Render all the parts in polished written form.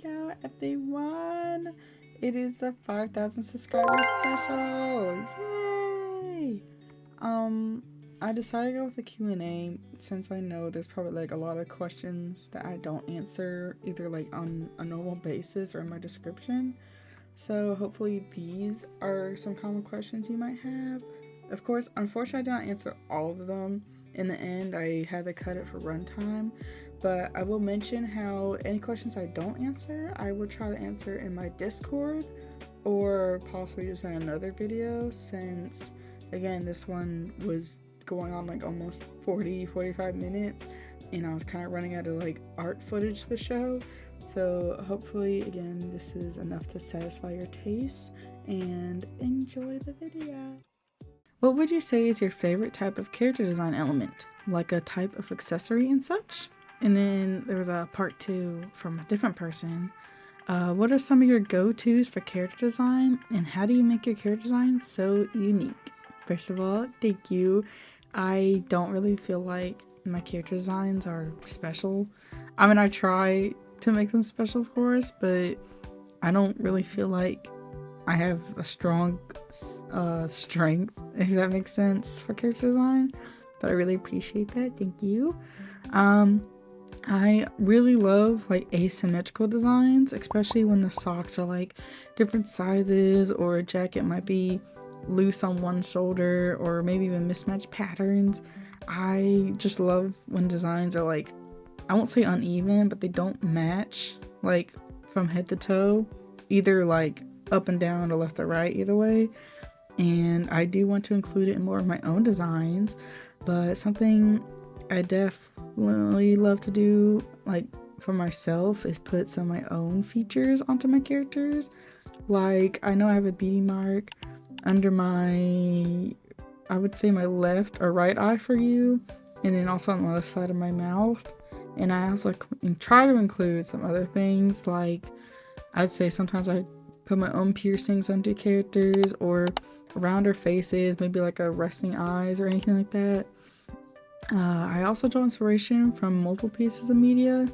Hello everyone! It is the 5,000 subscribers special! Yay! I decided to go with a Q&A since I know there's probably like a lot of questions that I don't answer either like on a normal basis or in my description. So hopefully these are some common questions you might have. Of course, unfortunately I did not answer all of them. In the end, I had to cut it for runtime. But I will mention how any questions I don't answer, I will try to answer in my Discord or possibly just in another video, since again this one was going on like almost 45 minutes and I was kind of running out of like art footage to show. So hopefully again this is enough to satisfy your tastes and enjoy the video. What would you say is your favorite type of character design element? Like a type of accessory and such? And then there was a part 2 from a different person. What are some of your go-tos for character design, and how do you make your character design so unique? First of all, thank you. I don't really feel like my character designs are special. I mean, I try to make them special, of course, but I don't really feel like I have a strong strength, if that makes sense, for character design. But I really appreciate that. Thank you. I really love like asymmetrical designs, especially when the socks are like different sizes, or a jacket might be loose on one shoulder, or maybe even mismatched patterns. I just love when designs are like, I won't say uneven, but they don't match like from head to toe, either like up and down or left or right, either way. And I do want to include it in more of my own designs, but something I definitely love to do, like for myself, is put some of my own features onto my characters. Like, I know I have a beauty mark under my, I would say my left or right eye for you, and then also on the left side of my mouth. And I also try to include some other things, like I'd say sometimes I put my own piercings onto characters, or around their faces, maybe like a resting eyes or anything like that. I also draw inspiration from multiple pieces of media,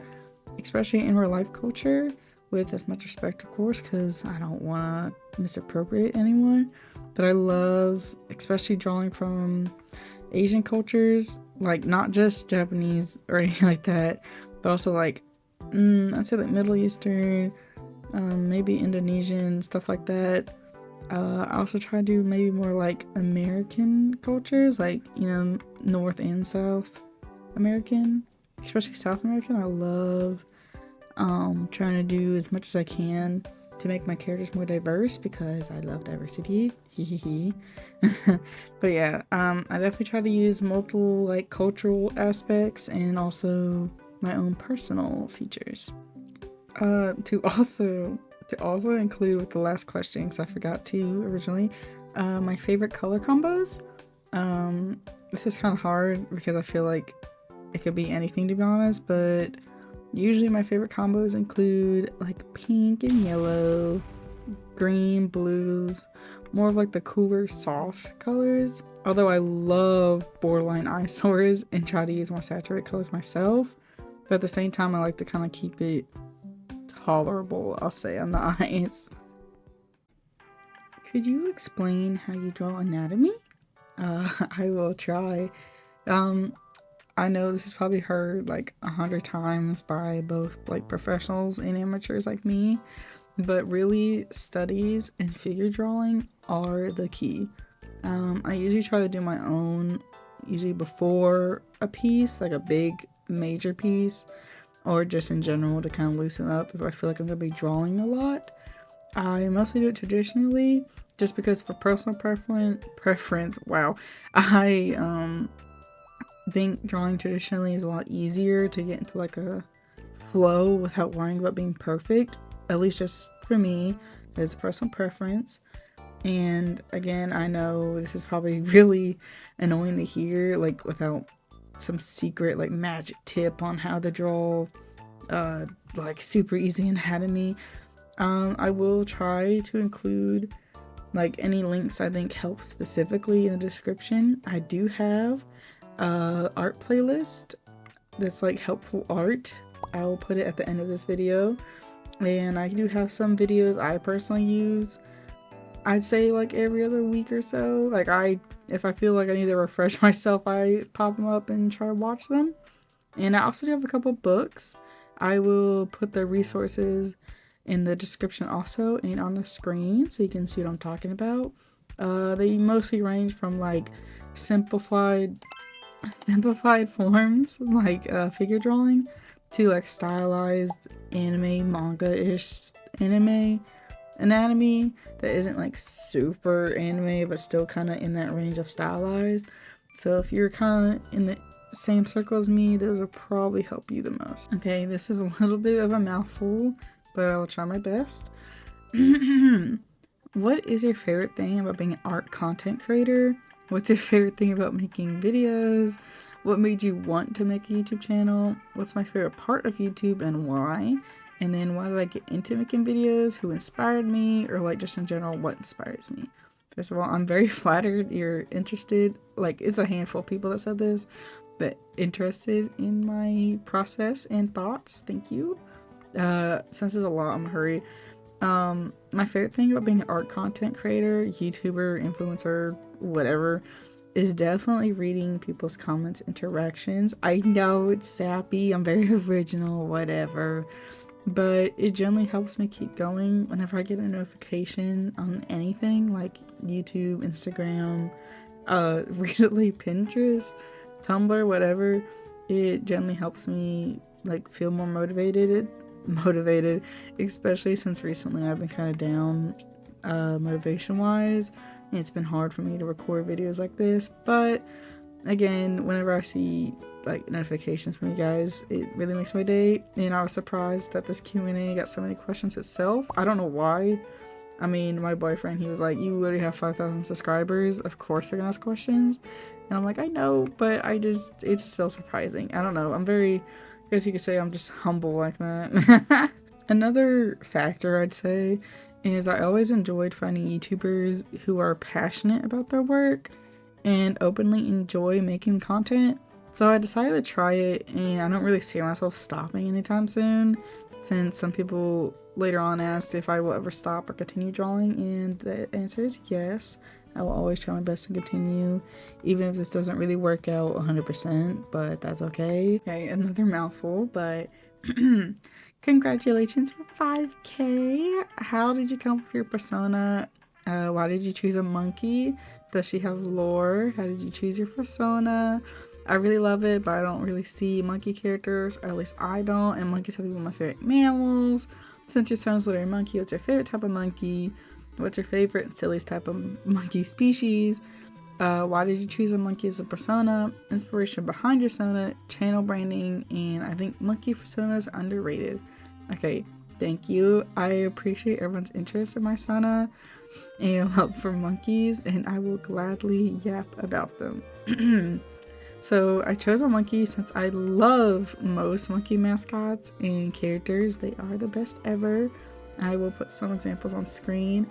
especially in real life culture, with as much respect, of course, because I don't want to misappropriate anyone. But I love especially drawing from Asian cultures, like not just Japanese or anything like that, but also like, I'd say like Middle Eastern, maybe Indonesian, stuff like that. I also try to do maybe more like American cultures, like, you know, North and South American, especially South American. I love trying to do as much as I can to make my characters more diverse, because I love diversity. But yeah, I definitely try to use multiple like cultural aspects and also my own personal features. To also include with the last question, because I forgot to originally, my favorite color combos. This is kind of hard because I feel like it could be anything, to be honest, but usually my favorite combos include like pink and yellow, green, blues, more of like the cooler soft colors. Although I love borderline eyesores and try to use more saturated colors myself, but at the same time I like to kind of keep it tolerable, I'll say, on the eyes. Could you explain how you draw anatomy? I will try. I know this is probably heard like 100 times by both like professionals and amateurs like me, but really studies and figure drawing are the key. I usually try to do my own, usually before a piece, like a big major piece, or just in general to kind of loosen up if I feel like I'm going to be drawing a lot. I mostly do it traditionally, just because for personal preference, wow, I think drawing traditionally is a lot easier to get into like a flow without worrying about being perfect, at least just for me. It's a personal preference. And again, I know this is probably really annoying to hear, like without some secret like magic tip on how to draw like super easy anatomy. I will try to include like any links I think help specifically in the description. I do have art playlist that's like helpful art. I will put it at the end of this video. and I do have some videos I personally use. I'd say like every other week or so. Like if I feel like I need to refresh myself, I pop them up and try to watch them. And I also do have a couple books. I will put the resources in the description also and on the screen so you can see what I'm talking about. They mostly range from like simplified forms like figure drawing to like stylized anime, manga-ish anatomy that isn't like super anime but still kind of in that range of stylized. So if you're kind of in the same circle as me, those will probably help you the most. Okay, this is a little bit of a mouthful, but I will try my best. What is your favorite thing about being an art content creator? What's your favorite thing about making videos? What made you want to make a YouTube channel? What's my favorite part of YouTube and why? And then why did I get into making videos? Who inspired me? Or like just in general, what inspires me? First of all, I'm very flattered you're interested. Like, it's a handful of people that said this, but interested in my process and thoughts. Thank you. Since there's a lot, I'm gonna hurry. My favorite thing about being an art content creator, YouTuber, influencer, whatever, is definitely reading people's comments, interactions. I know it's sappy, I'm very original, whatever, but it generally helps me keep going whenever I get a notification on anything like YouTube, Instagram, recently Pinterest, Tumblr, whatever. It generally helps me like feel more motivated, especially since recently I've been kind of down motivation wise. It's been hard for me to record videos like this, but again, whenever I see like notifications from you guys, it really makes my day. And I was surprised that this Q&A got so many questions itself. I don't know why. I mean, my boyfriend, he was like, you already have 5,000 subscribers, of course they're gonna ask questions. And I'm like, I know, but it's still surprising. I don't know, I guess you could say I'm just humble like that. Another factor I'd say is I always enjoyed finding YouTubers who are passionate about their work and openly enjoy making content. So I decided to try it, and I don't really see myself stopping anytime soon, since some people later on asked if I will ever stop or continue drawing, and the answer is yes. I will always try my best to continue, even if this doesn't really work out 100%, but that's okay. Okay, another mouthful, but congratulations for 5K. How did you come up with your persona? Why did you choose a monkey? Does she have lore? How did you choose your persona? I really love it, but I don't really see monkey characters, or at least I don't, and monkeys have to be one of my favorite mammals. Since your son's literally a monkey, what's your favorite type of monkey? What's your favorite and silliest type of monkey species? Why did you choose a monkey as a persona? Inspiration behind your persona, channel branding, and I think monkey personas are underrated. Okay, thank you. I appreciate everyone's interest in my persona and love for monkeys, and I will gladly yap about them. So I chose a monkey since I love most monkey mascots and characters. They are the best ever. I will put some examples on screen.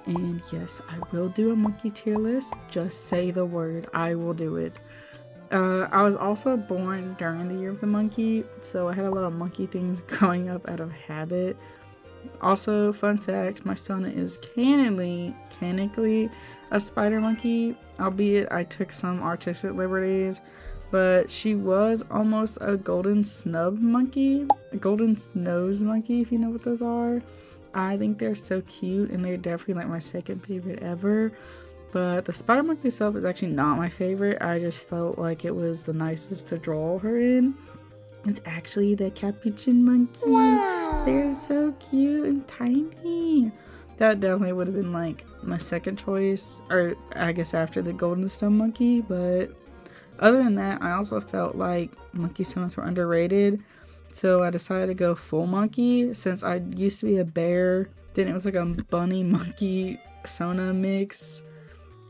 And yes, I will do a monkey tier list. Just say the word. I will do it. I was also born during the year of the monkey, so I had a lot of monkey things growing up out of habit. Also, fun fact, my son is canonically a spider monkey, albeit I took some artistic liberties, but she was almost a golden snub monkey, a golden nose monkey, if you know what those are. I think they're so cute, and they're definitely like my second favorite ever. But the spider monkey itself is actually not my favorite. I just felt like it was the nicest to draw her in. It's actually the capuchin monkey. Wow. They're so cute and tiny. That definitely would have been like my second choice, or I guess after the golden stone monkey. But other than that, I also felt like monkey personas were underrated. So I decided to go full monkey since I used to be a bear. Then it was like a bunny monkey persona mix.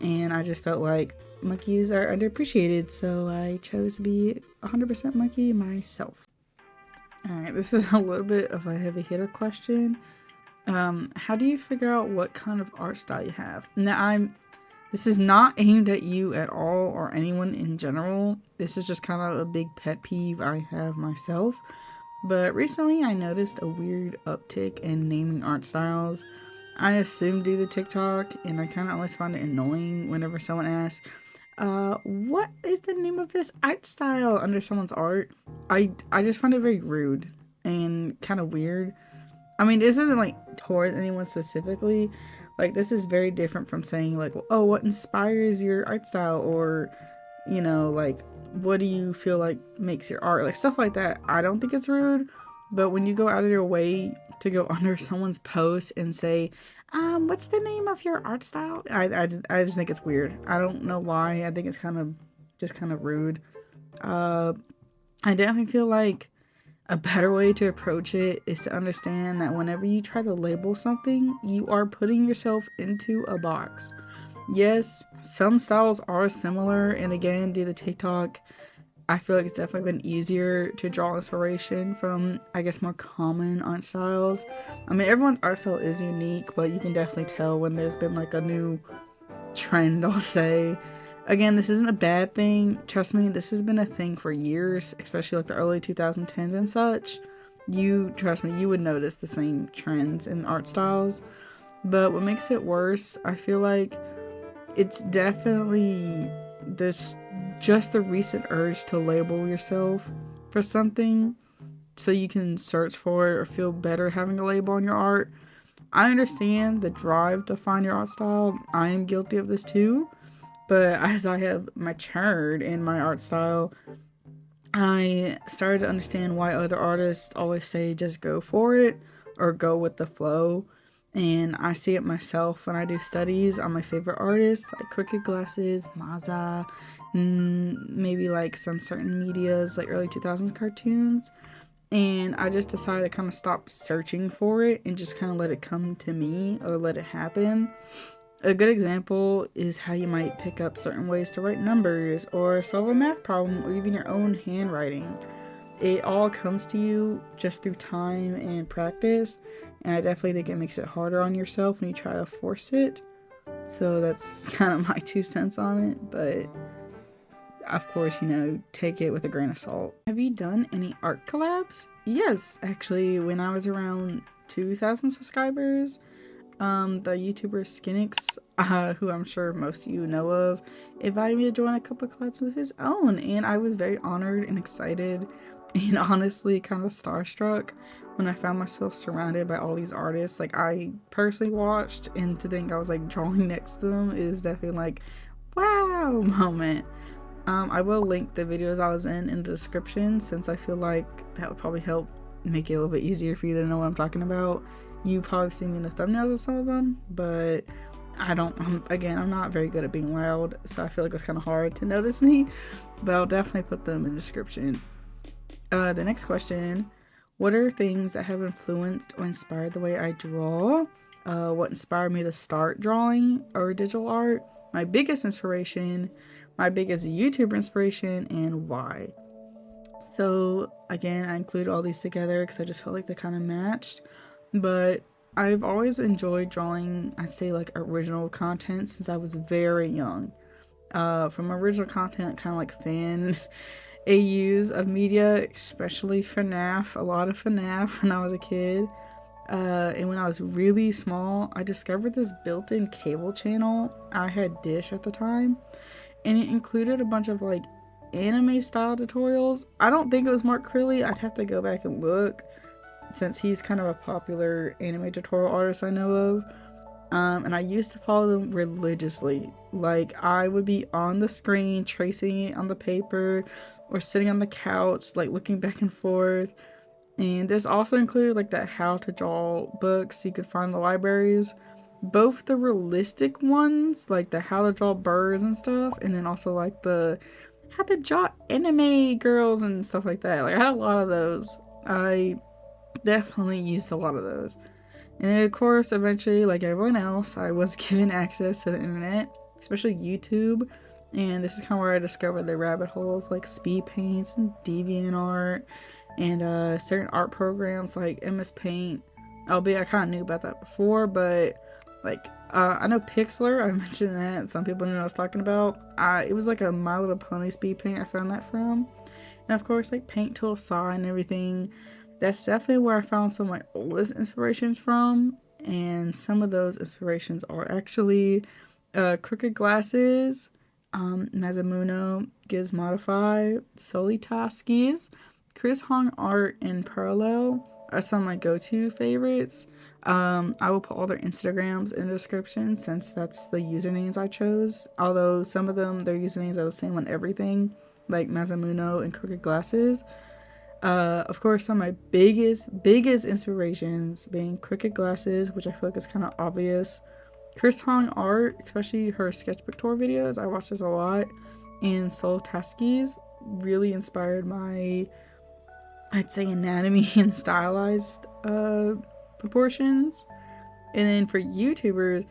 And I just felt like monkeys are underappreciated, so I chose to be 100% monkey myself. Alright, this is a little bit of a heavy hitter question. How do you figure out what kind of art style you have? Now, this is not aimed at you at all or anyone in general. This is just kind of a big pet peeve I have myself. But recently I noticed a weird uptick in naming art styles. I assume due to TikTok, and I kind of always find it annoying whenever someone asks, what is the name of this art style under someone's art? I just find it very rude and kind of weird. I mean, this isn't like towards anyone specifically. Like, this is very different from saying like, oh, what inspires your art style, or, you know, like, what do you feel like makes your art, like stuff like that. I don't think it's rude, but when you go out of your way to go under someone's post and say, what's the name of your art style? I just think it's weird. I don't know why. I think it's kind of rude. I definitely feel like a better way to approach it is to understand that whenever you try to label something, you are putting yourself into a box. Yes, some styles are similar, and again, due to TikTok, I feel like it's definitely been easier to draw inspiration from, I guess, more common art styles. I mean, everyone's art style is unique, but you can definitely tell when there's been like a new trend, I'll say. Again, this isn't a bad thing. Trust me, this has been a thing for years, especially like the early 2010s and such. Trust me, you would notice the same trends in art styles. But what makes it worse, I feel like it's definitely just the recent urge to label yourself for something so you can search for it or feel better having a label on your art. I understand the drive to find your art style. I am guilty of this too. But as I have matured in my art style, I started to understand why other artists always say just go for it or go with the flow. And I see it myself when I do studies on my favorite artists like Crooked Glasses, Maza, maybe like some certain medias like early 2000s cartoons. And I just decided to kind of stop searching for it and just kind of let it come to me or let it happen. A good example is how you might pick up certain ways to write numbers or solve a math problem or even your own handwriting. It all comes to you just through time and practice, and I definitely think it makes it harder on yourself when you try to force it. So that's kind of my 2 cents on it, but of course, you know, take it with a grain of salt. Have you done any art collabs? Yes, actually, when I was around 2,000 subscribers, the YouTuber Skinix, who I'm sure most of you know of, invited me to join a couple of collabs of his own, and I was very honored and excited and honestly kind of starstruck when I found myself surrounded by all these artists. Like, I personally watched, and to think I was like drawing next to them is definitely like, wow moment. I will link the videos I was in the description, since I feel like that would probably help make it a little bit easier for you to know what I'm talking about. You probably see me in the thumbnails of some of them, but I'm not very good at being loud, so I feel like it's kind of hard to notice me, but I'll definitely put them in the description. The next question, what are things that have influenced or inspired the way I draw? What inspired me to start drawing or digital art? My biggest inspiration, my biggest YouTuber inspiration, and why. So again, I include all these together because I just felt like they kind of matched. But I've always enjoyed drawing, I'd say, like original content since I was very young. From original content, kind of like fan AUs of media, especially FNAF, a lot of FNAF when I was a kid. And when I was really small, I discovered this built-in cable channel. I had Dish at the time, and it included a bunch of like anime style tutorials. I don't think it was Mark Crilly. I'd have to go back and look, since he's kind of a popular anime tutorial artist I know of. And I used to follow them religiously. Like, I would be on the screen tracing it on the paper or sitting on the couch like looking back and forth. And this also included like that how to draw books you could find in the libraries, both the realistic ones like the how to draw birds and stuff, and then also like the how to draw anime girls and stuff like that. Like, I had a lot of those. I definitely used a lot of those. And then of course, eventually, like everyone else, I was given access to the internet, especially YouTube. And this is kind of where I discovered the rabbit hole of like speed paints and DeviantArt and certain art programs like MS Paint. Albeit I kind of knew about that before, but like I know Pixlr, I mentioned that, some people knew what I was talking about. It was like a My Little Pony speed paint I found that from. And of course, like Paint Tool Saw and everything. that's definitely where I found some of my oldest inspirations from. And some of those inspirations are actually Crooked Glasses, Mazamuno, Giz Modify, Solitaskis, Chris Hong Art, and Parallel are some of my go-to favorites. I will put all their Instagrams in the description since that's the usernames I chose. Although some of them, their usernames are the same on everything, like Mazamuno and Crooked Glasses. Of course, some of my biggest inspirations being Crooked Glasses, which I feel like is kind of obvious. Chris Hong Art, especially her sketchbook tour videos, I watch this a lot. And Soul Taskies really inspired my, I'd say, anatomy and stylized proportions. And then for YouTubers,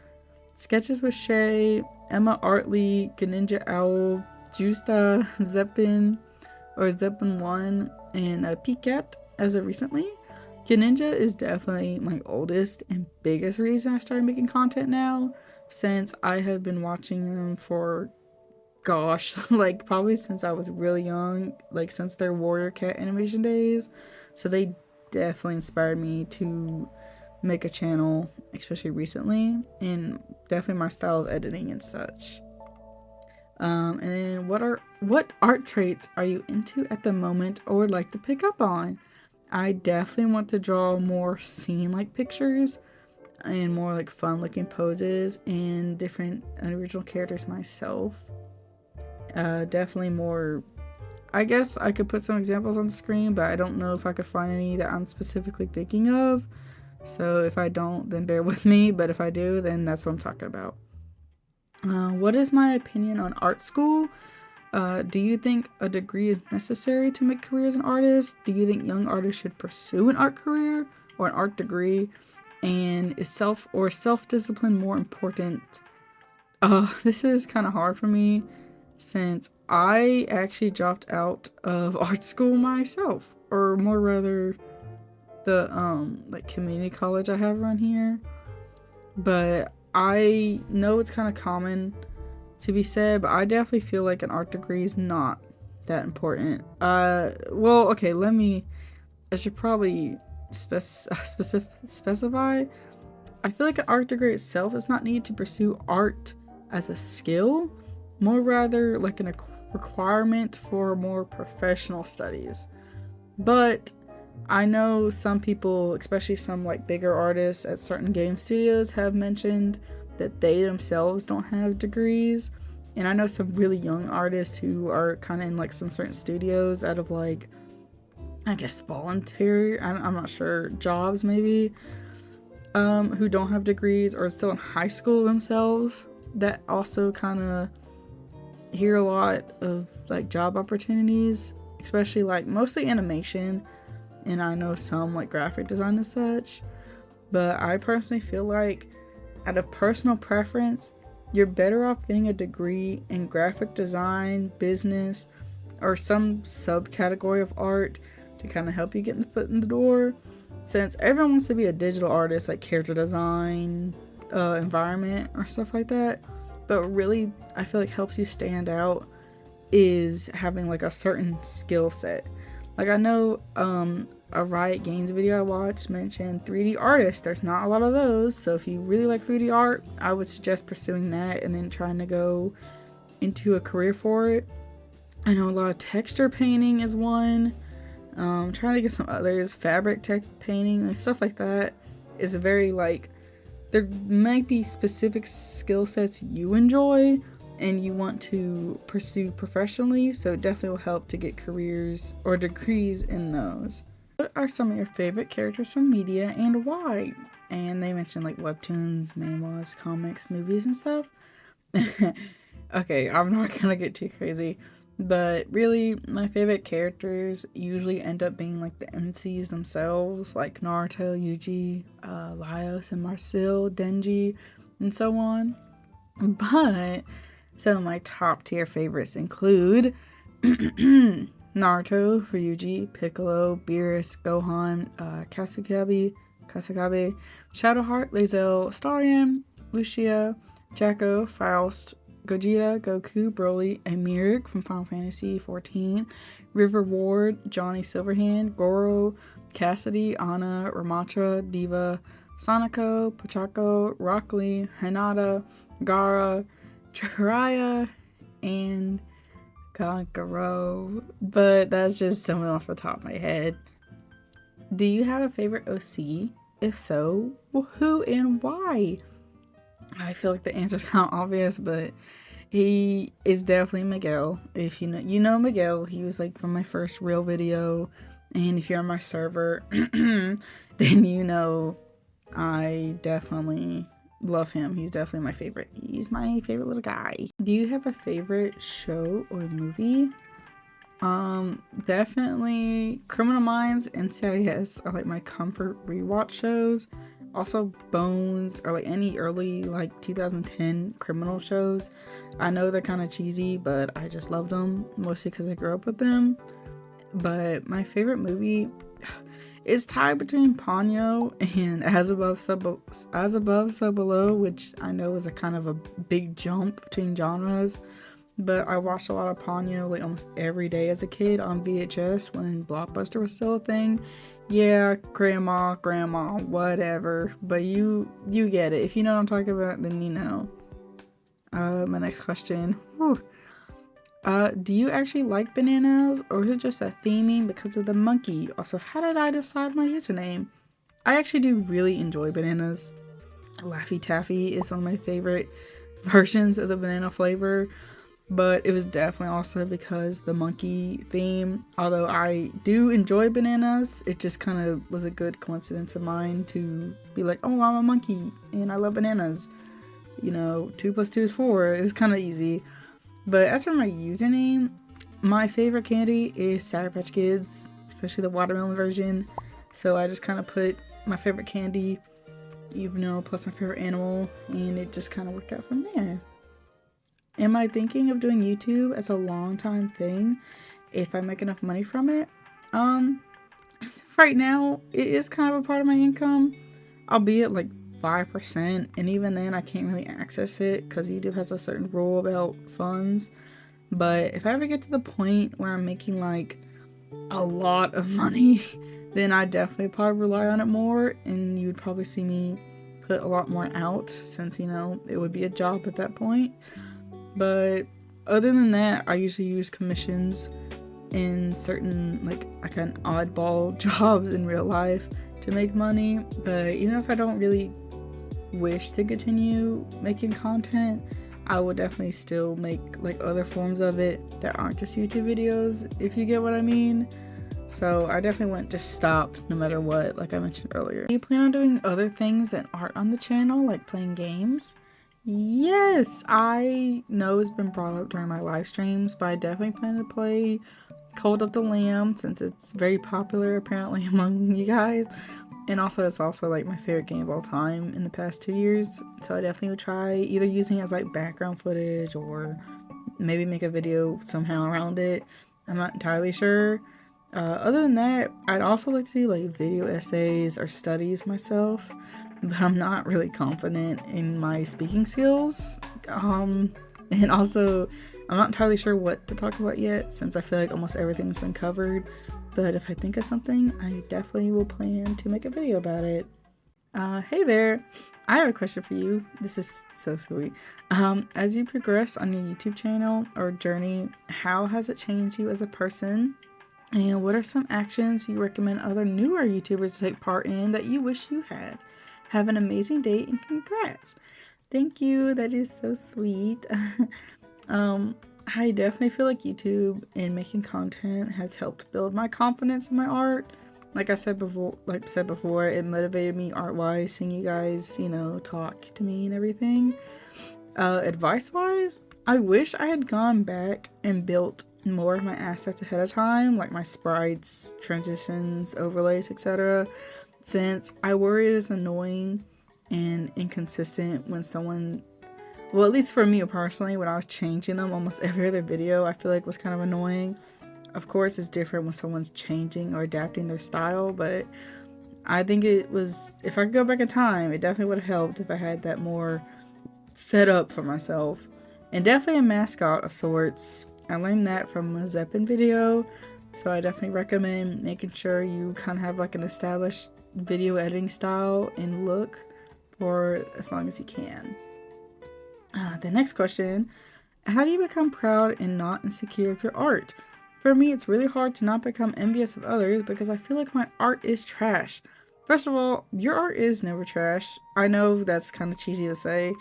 Sketches with Shay, Emma Artley, Ganinja Owl, Justa, Zeppin, or Zeppin1, and PCat as of recently. Ganinja is definitely my oldest and biggest reason I started making content now, since I have been watching them for, gosh, like probably since I was really young, like since their Warrior Cat animation days. So they definitely inspired me to make a channel, especially recently, and definitely my style of editing and such. And then what art traits are you into at the moment or would like to pick up on? I definitely want to draw more scene-like pictures and more like fun-looking poses and different original characters myself. Definitely more. I guess I could put some examples on the screen, but I don't know if I could find any that I'm specifically thinking of. So if I don't, then bear with me. But if I do, then that's what I'm talking about. What is my opinion on art school? Do you think a degree is necessary to make career as an artist? Do you think young artists should pursue an art career or an art degree? And is self-discipline more important? This is kind of hard for me since I actually dropped out of art school myself, or more rather the like community college I have around here. But I know it's kind of common to be said, but I definitely feel like an art degree is not that important. Well, okay, I should probably specify. I feel like an art degree itself is not needed to pursue art as a skill, more rather like a requirement for more professional studies. But I know some people, especially some like bigger artists at certain game studios, have mentioned that they themselves don't have degrees. And I know some really young artists who are kind of in like some certain studios out of like, I guess voluntary, I'm not sure, jobs maybe, who don't have degrees or still in high school themselves, that also kind of hear a lot of like job opportunities, especially like mostly animation, and I know some like graphic design and such. But I personally feel like, out of personal preference, you're better off getting a degree in graphic design, business, or some subcategory of art to kind of help you get the foot in the door, since everyone wants to be a digital artist, like character design, environment, or stuff like that. But really, I feel like helps you stand out is having like a certain skill set. Like I know a Riot Games video I watched mentioned 3D artists. There's not a lot of those, so if you really like 3D art, I would suggest pursuing that and then trying to go into a career for it. I know a lot of texture painting is one. Trying to get some others. Fabric tech painting and stuff like that is a very like, there might be specific skill sets you enjoy and you want to pursue professionally, so it definitely will help to get careers or degrees in those. What are some of your favorite characters from media and why? And they mentioned like webtoons, manhwas, comics, movies, and stuff. Okay, I'm not gonna get too crazy, but really my favorite characters usually end up being like the MCs themselves, like Naruto, Yuji, Laios and Marcel, Denji, and so on. But some of my top tier favorites include Naruto, Ryuji, Piccolo, Beerus, Gohan, Kasakabe, Shadowheart, Lae'zel, Starion, Lucia, Jacko, Faust, Gogeta, Goku, Broly, and Mirik from Final Fantasy XIV, River Ward, Johnny Silverhand, Goro, Cassidy, Anna, Ramatra, Diva, Sanako, Pachako, Rockley, Hinata, Gara, Jiraiya, and Kankaro. But that's just something off the top of my head. Do you have a favorite OC? If so, well, who and why? I feel like the answer's kind of obvious, but he is definitely Miguel. If you know Miguel. He was like from my first real video, and if you're on my server, then you know I definitely love him. He's definitely my favorite. He's my favorite little guy. Do you have a favorite show or movie? Definitely Criminal Minds and CIS are like my comfort rewatch shows. Also Bones, or like any early like 2010 criminal shows. I know they're kind of cheesy, but I just love them, mostly because I grew up with them. But my favorite movie is tied between Ponyo and As Above So Below, which I know is a kind of a big jump between genres. But I watched a lot of Ponyo like almost every day as a kid on VHS when Blockbuster was still a thing. Yeah, grandma, whatever. But you get it. If you know what I'm talking about, then you know. My next question. Whew. Do you actually like bananas, or is it just a theming because of the monkey? Also, how did I decide my username? I actually do really enjoy bananas. Laffy Taffy is one of my favorite versions of the banana flavor. But it was definitely also because the monkey theme. Although I do enjoy bananas, it just kind of was a good coincidence of mine to be like, oh, I'm a monkey and I love bananas. You know, 2 + 2 is 4. It was kind of easy. But as for my username, my favorite candy is Sour Patch Kids, especially the watermelon version. So I just kind of put my favorite candy, you know, plus my favorite animal, and it just kind of worked out from there. Am I thinking of doing YouTube as a long time thing if I make enough money from it? Right now it is kind of a part of my income, albeit like 5%, and even then I can't really access it because YouTube has a certain rule about funds. But if I ever get to the point where I'm making like a lot of money, then I definitely probably rely on it more, and you'd probably see me put a lot more out, since, you know, it would be a job at that point. But other than that, I usually use commissions in certain like an oddball jobs in real life to make money. But even if I don't really wish to continue making content, I will definitely still make like other forms of it that aren't just YouTube videos, if you get what I mean. So I definitely wouldn't just stop no matter what, like I mentioned earlier. Do you plan on doing other things that aren't on the channel, like playing games? Yes, I know it's been brought up during my live streams, but I definitely plan to play Cult of the Lamb, since it's very popular apparently among you guys. And also it's also like my favorite game of all time in the past 2 years. So I definitely would try either using it as like background footage or maybe make a video somehow around it. I'm not entirely sure. Other than that, I'd also like to do like video essays or studies myself, but I'm not really confident in my speaking skills. And also I'm not entirely sure what to talk about yet, since I feel like almost everything's been covered. But if I think of something, I definitely will plan to make a video about it. Hey there, I have a question for you. This is so sweet. As you progress on your YouTube channel or journey, how has it changed you as a person? And what are some actions you recommend other newer YouTubers to take part in that you wish you had? Have an amazing day and congrats. Thank you. That is so sweet. I definitely feel like YouTube and making content has helped build my confidence in my art. Like I said before, it motivated me art-wise, seeing you guys, you know, talk to me and everything. Advice-wise, I wish I had gone back and built more of my assets ahead of time, like my sprites, transitions, overlays, etc. Since I worry it is annoying and inconsistent when someone, well, at least for me personally, when I was changing them almost every other video, I feel like was kind of annoying. Of course, it's different when someone's changing or adapting their style, but I think it was, if I could go back in time, it definitely would have helped if I had that more set up for myself. And definitely a mascot of sorts. I learned that from a Zeppin video, So I definitely recommend making sure you kind of have like an established video editing style and look for as long as you can. The next question, how do you become proud and not insecure of your art? For me, it's really hard to not become envious of others because I feel like my art is trash. First of all, your art is never trash. I know that's kind of cheesy to say,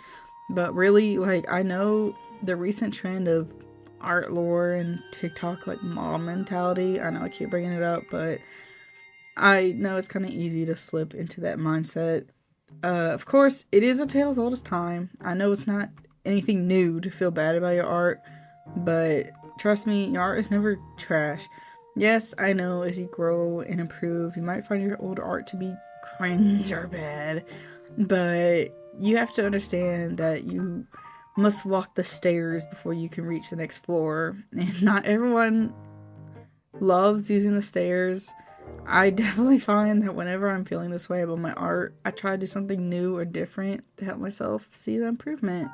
but really, like, I know the recent trend of art lore and TikTok, like, mom mentality. I know I keep bringing it up, but I know it's kind of easy to slip into that mindset. Of course, it is a tale as old as time. I know it's not anything new to feel bad about your art, but trust me, your art is never trash. Yes, I know as you grow and improve, you might find your old art to be cringe or bad, but you have to understand that you must walk the stairs before you can reach the next floor, and not everyone loves using the stairs. I definitely find that whenever I'm feeling this way about my art, I try to do something new or different to help myself see the improvement.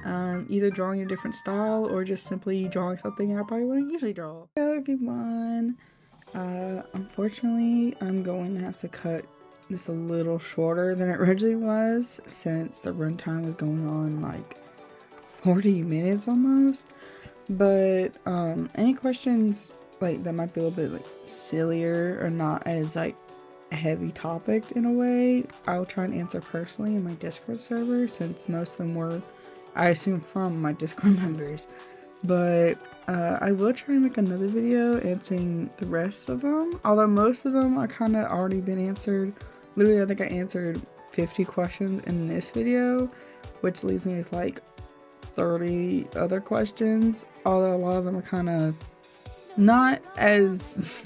Either drawing a different style or just simply drawing something I probably wouldn't usually draw. Hello everyone! Unfortunately, I'm going to have to cut this a little shorter than it originally was since the runtime was going on like 40 minutes almost. But any questions like that might be a little bit like sillier or not as like a heavy topic in a way, I'll try and answer personally in my Discord server since most of them were, I assume, from my Discord members. But I will try and make another video answering the rest of them, although most of them are kind of already been answered. Literally, I think I answered 50 questions in this video, which leaves me with like 30 other questions, although a lot of them are kind of not as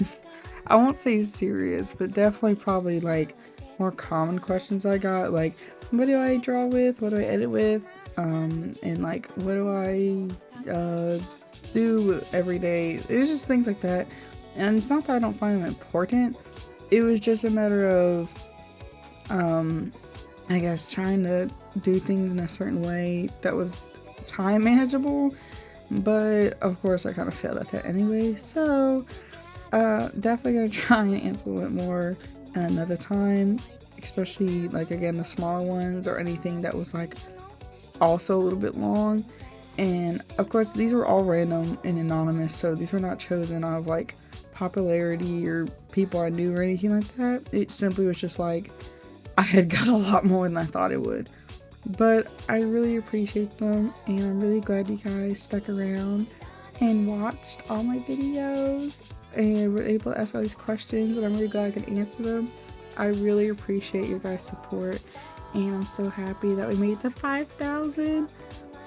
I won't say serious, but definitely probably like more common questions I got, like what do I draw with, what do I edit with, and like what do I do every day. It was just things like that, and it's not that I don't find them important, it was just a matter of I guess trying to do things in a certain way that was time manageable, but of course I kind of failed at that anyway. So definitely gonna try and answer a little bit more another time, especially like again the smaller ones or anything that was like also a little bit long. And of course these were all random and anonymous, so these were not chosen out of like popularity or people I knew or anything like that. It simply was just like I had got a lot more than I thought it would. But I really appreciate them, and I'm really glad you guys stuck around and watched all my videos and were able to ask all these questions, and I'm really glad I could answer them. I really appreciate your guys' support, and I'm so happy that we made the 5,000.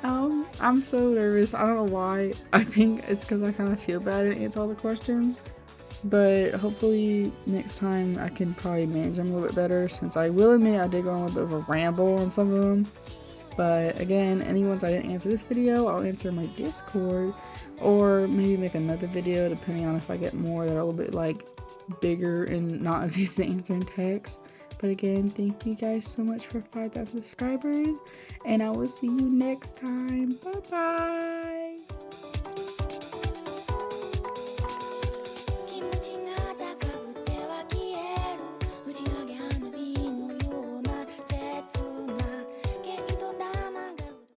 I'm so nervous. I don't know why. I think it's because I kind of feel bad and answer all the questions. But hopefully next time I can probably manage them a little bit better, since I will admit I did go on a little bit of a ramble on some of them. But again, any ones I didn't answer this video, I'll answer in my Discord, or maybe make another video depending on if I get more that are a little bit like bigger and not as easy to answer in text. But again, thank you guys so much for 5,000 subscribers, and I will see you next time. Bye bye.